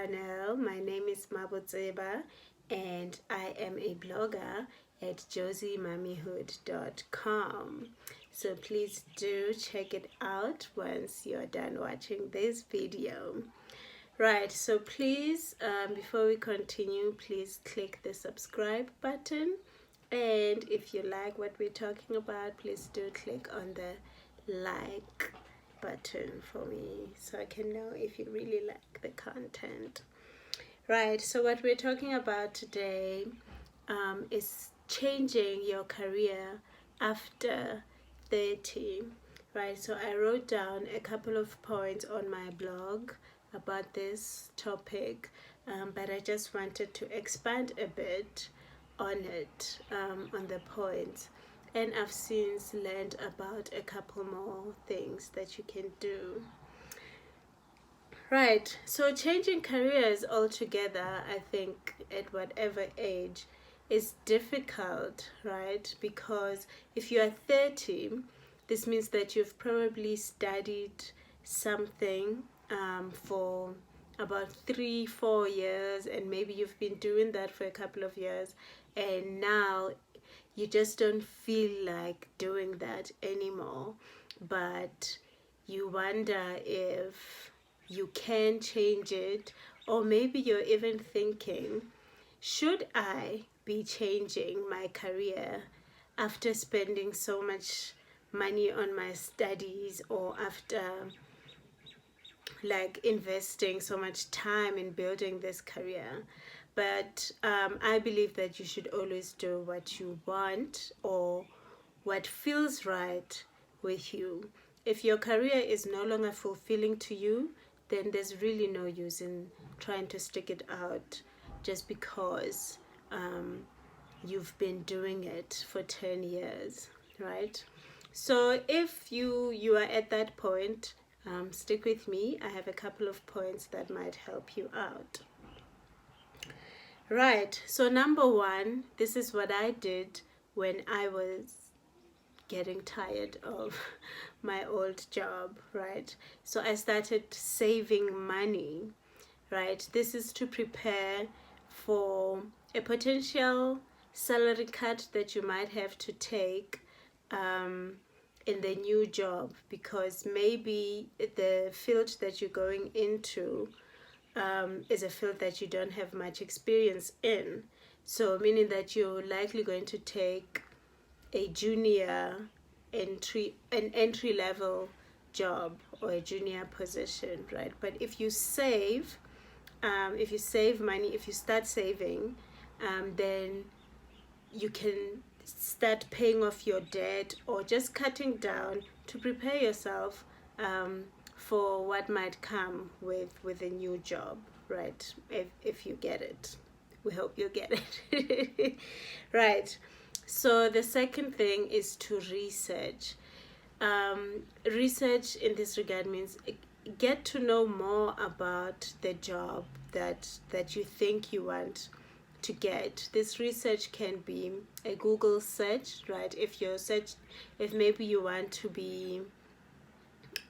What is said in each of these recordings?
channel. My name is Mabotseba and I am a blogger at josiemamihood.com. So please do check it out once you're done watching this video. Right, so please, before we continue, please click the subscribe button. And if you like what we're talking about, please do click on the like button for me so I can know if you really like the content. Right, so what we're talking about today is changing your career after 30. Right, so I wrote down a couple of points on my blog about this topic, but I just wanted to expand a bit on it, on the points. And I've since learned about a couple more things that you can do. Right, so changing careers altogether, I think at whatever age, is difficult, right? Because if you are 30, this means that you've probably studied something for about 3-4 years, and maybe you've been doing that for a couple of years, and now you just don't feel like doing that anymore, but you wonder if you can change it, or maybe you're even thinking, should I be changing my career after spending so much money on my studies, or after like investing so much time in building this career? But I believe that you should always do what you want or what feels right with you. If your career is no longer fulfilling to you, then there's really no use in trying to stick it out just because you've been doing it for 10 years, right? So if you are at that point, stick with me. I have a couple of points that might help you out. Right, so number one, this is what I did when I was getting tired of my old job, right? So I started saving money, right? This is to prepare for a potential salary cut that you might have to take in the new job, because maybe the field that you're going into is a field that you don't have much experience in. So meaning that you're likely going to take a entry level job or a junior position, right? But if you save money, if you start saving, then you can start paying off your debt or just cutting down to prepare yourself for what might come with a new job, right? If you get it. We hope you get it. Right. So the second thing is to research. Research in this regard means get to know more about the job that you think you want to get. This research can be a Google search, right? If maybe you want to be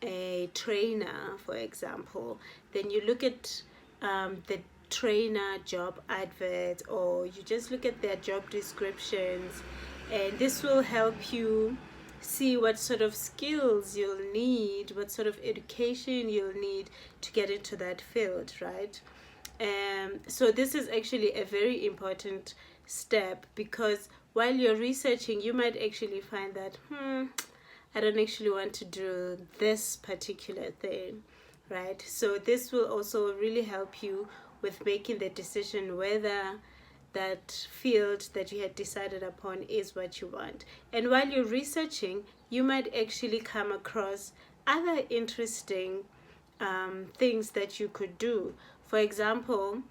a trainer, for example, then you look at the trainer job adverts, or you just look at their job descriptions, and this will help you see what sort of skills you'll need, what sort of education you'll need to get into that field, right? So this is actually a very important step, because while you're researching, you might actually find that I don't actually want to do this particular thing, right? So this will also really help you with making the decision whether that field that you had decided upon is what you want. And while you're researching, you might actually come across other interesting things that you could do. For example,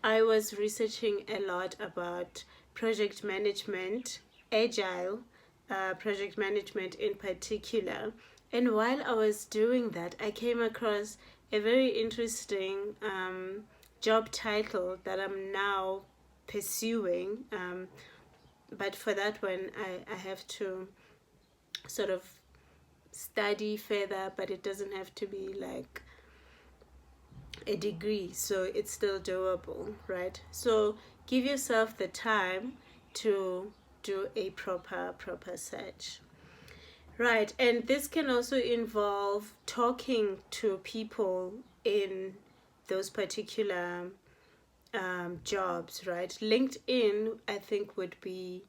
I was researching a lot about project management, agile project management in particular. And while I was doing that, I came across a very interesting job title that I'm now pursuing. But for that one, I have to sort of study further, but it doesn't have to be like a degree, so it's still doable, right? So give yourself the time to do a proper search. Right, and this can also involve talking to people in those particular jobs, right? LinkedIn, I think, would be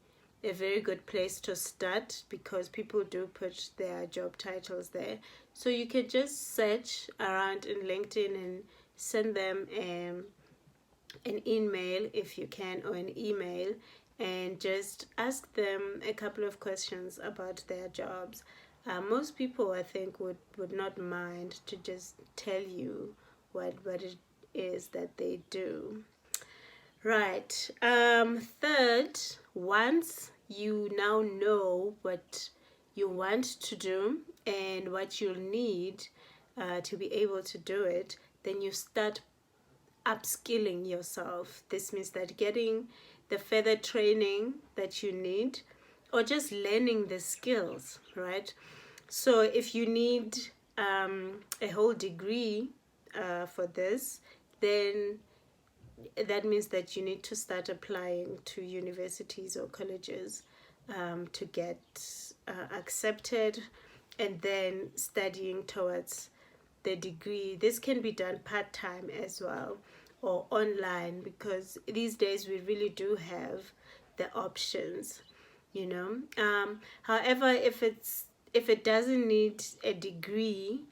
a very good place to start because people do put their job titles there. So you can just search around in LinkedIn and send them an email if you can, or an email, and just ask them a couple of questions about their jobs. Most people, I think, would not mind to just tell you what it is that they do. Right. Third, once you now know what you want to do and what you'll need to be able to do it, then you start upskilling yourself. This means that getting the further training that you need, or just learning the skills, right? So if you need a whole degree for this, then that means that you need to start applying to universities or colleges to get accepted, and then studying towards the degree. This can be done part-time as well, or online, because these days we really do have the options, you know. However, if it doesn't need a degree,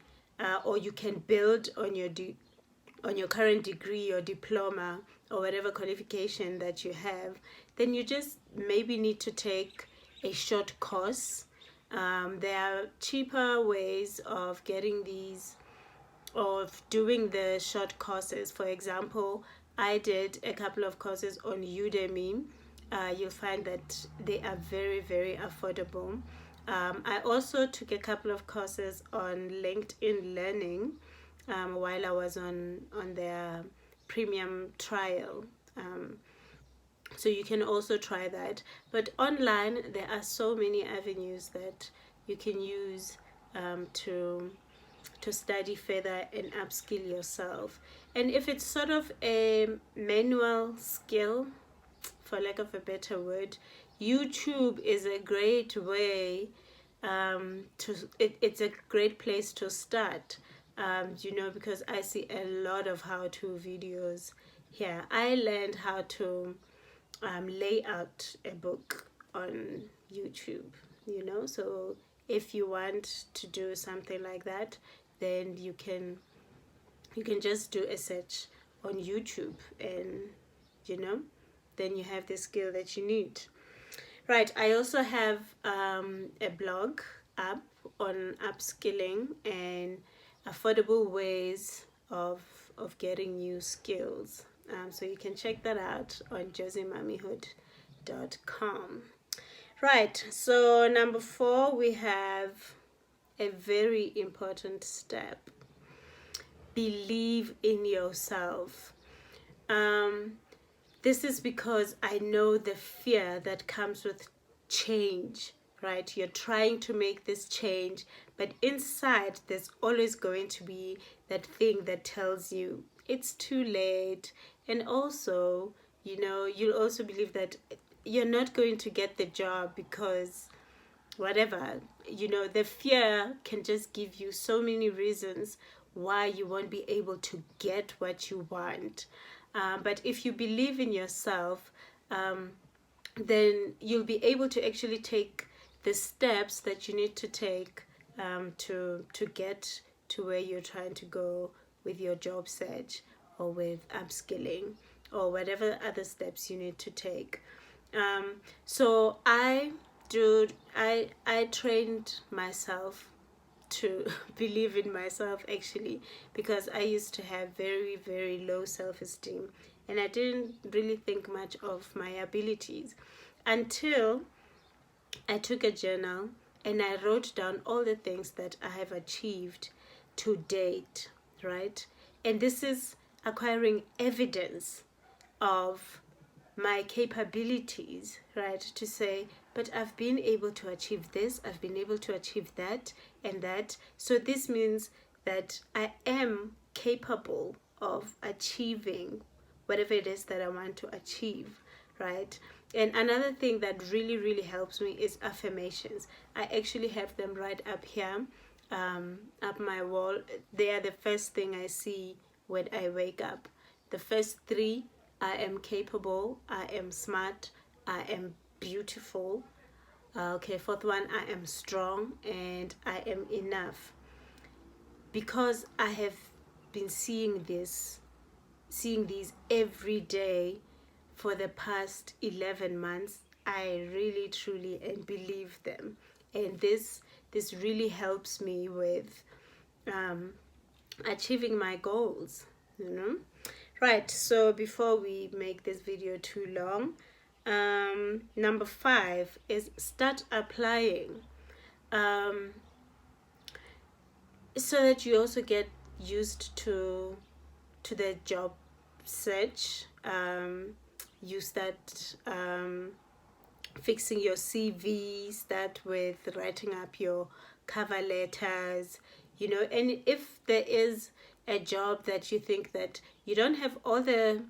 or you can build on your current degree or diploma or whatever qualification that you have, then you just maybe need to take a short course. There are cheaper ways of getting these, of doing the short courses. For example, I did a couple of courses on Udemy. You'll find that they are very, very affordable. I also took a couple of courses on LinkedIn Learning while I was on their premium trial. So you can also try that. But online, there are so many avenues that you can use to study further and upskill yourself. And if it's sort of a manual skill, for lack of a better word, YouTube is a great way it's a great place to start, you know, because I see a lot of how-to videos here. I learned how to lay out a book on YouTube, you know. So if you want to do something like that, then you can just do a search on YouTube, and you know, then you have the skill that you need. Right, I also have a blog up on upskilling and affordable ways of getting new skills. So you can check that out on josiemamihood.com. Right, so number 4, we have a very important step. Believe in yourself. This is because I know the fear that comes with change, right? You're trying to make this change, but inside there's always going to be that thing that tells you it's too late. And also, you know, you'll also believe that you're not going to get the job because whatever, you know, the fear can just give you so many reasons why you won't be able to get what you want. But if you believe in yourself, then you'll be able to actually take the steps that you need to take to get to where you're trying to go with your job search, or with upskilling, or whatever other steps you need to take. So I trained myself to believe in myself, actually, because I used to have very, very low self-esteem, and I didn't really think much of my abilities until I took a journal and I wrote down all the things that I have achieved to date, right? And this is acquiring evidence of my capabilities, right? To say, but I've been able to achieve this, I've been able to achieve that and that. So this means that I am capable of achieving whatever it is that I want to achieve, right? And another thing that really, really helps me is affirmations. I actually have them right up here, up my wall. They are the first thing I see when I wake up. The first three: I am capable, I am smart, I am beautiful. Okay, fourth one: I am strong, and I am enough. Because I have been seeing these every day for the past 11 months, I really truly and believe them, and this really helps me with achieving my goals, you know. Right, so before we make this video too long, number 5 is start applying, so that you also get used to the job search. You start fixing your CV, start with writing up your cover letters, you know. And if there is a job that you think that you don't have all the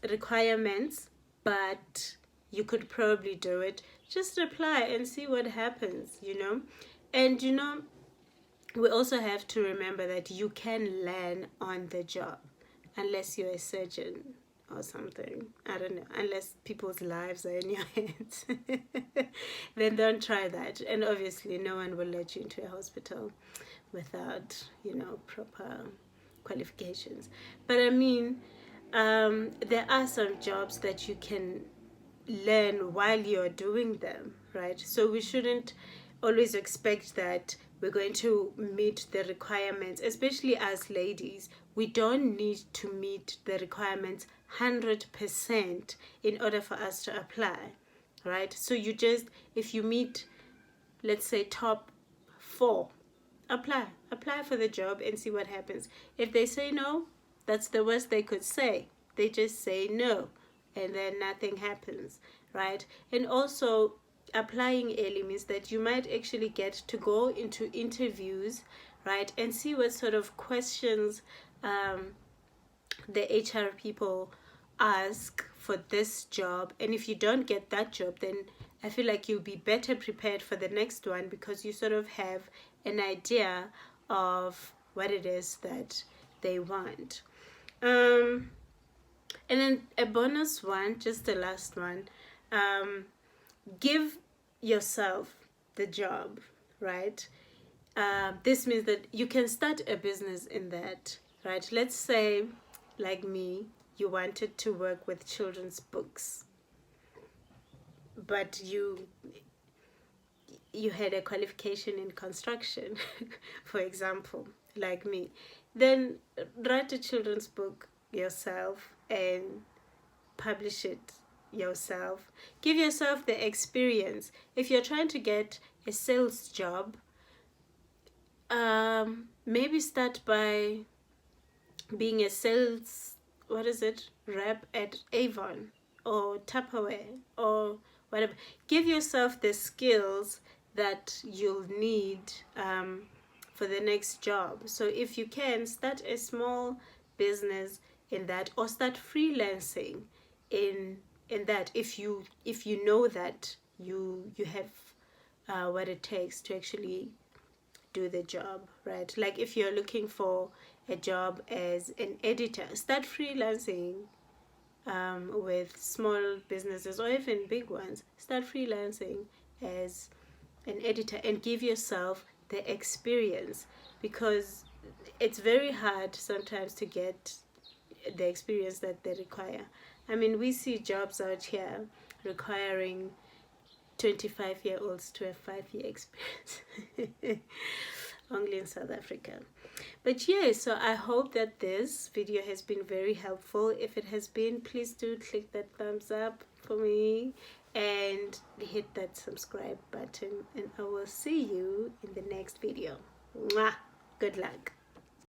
requirements, but you could probably do it, just apply and see what happens, you know. And you know, we also have to remember that you can learn on the job, unless you're a surgeon or something. I don't know, unless people's lives are in your hands. Then don't try that. And obviously no one will let you into a hospital without, you know, proper qualifications. But I mean, there are some jobs that you can learn while you're doing them, right? So we shouldn't always expect that we're going to meet the requirements, especially as ladies. We don't need to meet the requirements 100% in order for us to apply, right? So you just, if you meet, let's say, top 4, apply for the job and see what happens. If they say no, that's the worst they could say. They just say no, and then nothing happens, right? And also, applying early means that you might actually get to go into interviews, right, and see what sort of questions the HR people ask for this job. And if you don't get that job, then I feel like you'll be better prepared for the next one, because you sort of have an idea of what it is that they want. And then a bonus one, just the last one, give yourself the job, right? This means that you can start a business in that, right? Let's say, like me, you wanted to work with children's books, but you had a qualification in construction, for example, like me. Then write a children's book yourself and publish it yourself. Give yourself the experience. If you're trying to get a sales job, maybe start by being a sales rep at Avon or Tupperware or whatever. Give yourself the skills that you'll need for the next job. So if you can, start a small business in that, or start freelancing in that, if you know that you have what it takes to actually do the job, right? Like if you're looking for a job as an editor, start freelancing with small businesses or even big ones. Start freelancing as an editor and give yourself the experience, because it's very hard sometimes to get the experience that they require. I mean, we see jobs out here requiring 25-year-olds to have 5-year experience. Only in South Africa. But yeah, so I hope that this video has been very helpful. If it has been, please do click that thumbs up for me and hit that subscribe button, and I will see you in the next video. Mwah! Good luck.